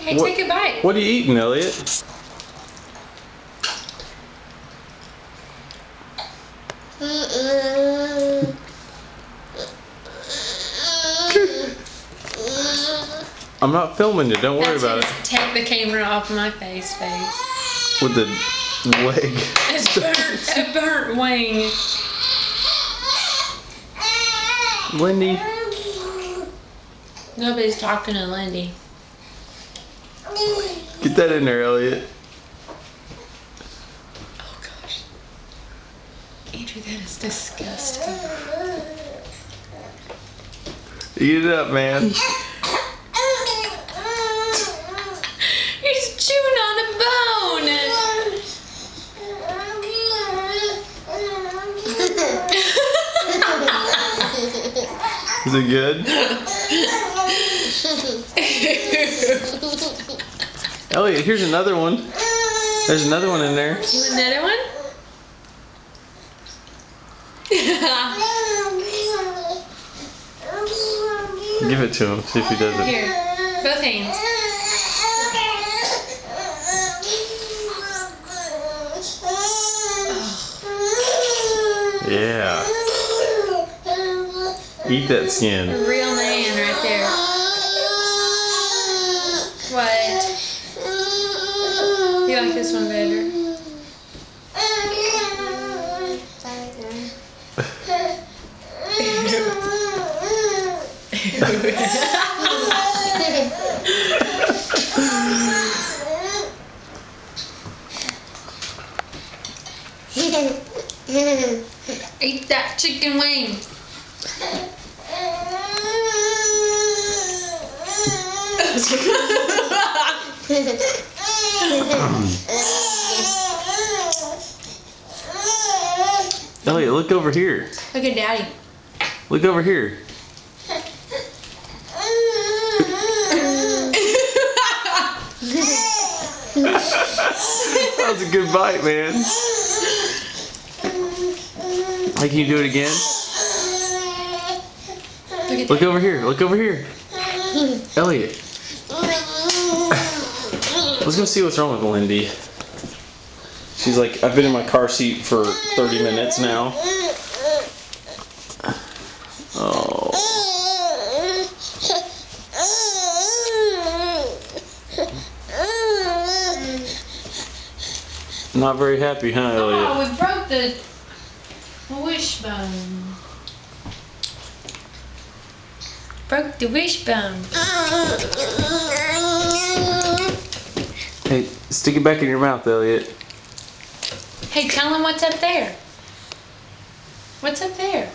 Hey, take a bite. What are you eating, Elliot? I'm not filming you. Don't worry about it. Take the camera off my face. With the leg. It's a burnt wing. Lindy. Nobody's talking to Lindy. Get that in there, Elliot. Oh gosh. Andrew, that is disgusting. Eat it up, man. He's chewing on a bone. Is it good? Elliot, here's another one. There's another one in there. You want another one? Give it to him. See if he does it. Here, both hands. Yeah. Eat that skin. A real man right there. What? You like this one better? Eat that chicken wing. Elliot, look over here. Look at Daddy. Look over here. That was a good bite, man. Hey, can you do it again? Look over here. Look over here. Elliot. Let's go see what's wrong with Lindy. She's like, I've been in my car seat for 30 minutes now. Oh. Not very happy, huh, Elliot? Oh, we broke the wishbone. Broke the wishbone. Hey, stick it back in your mouth, Elliot. Hey, tell him what's up there. What's up there?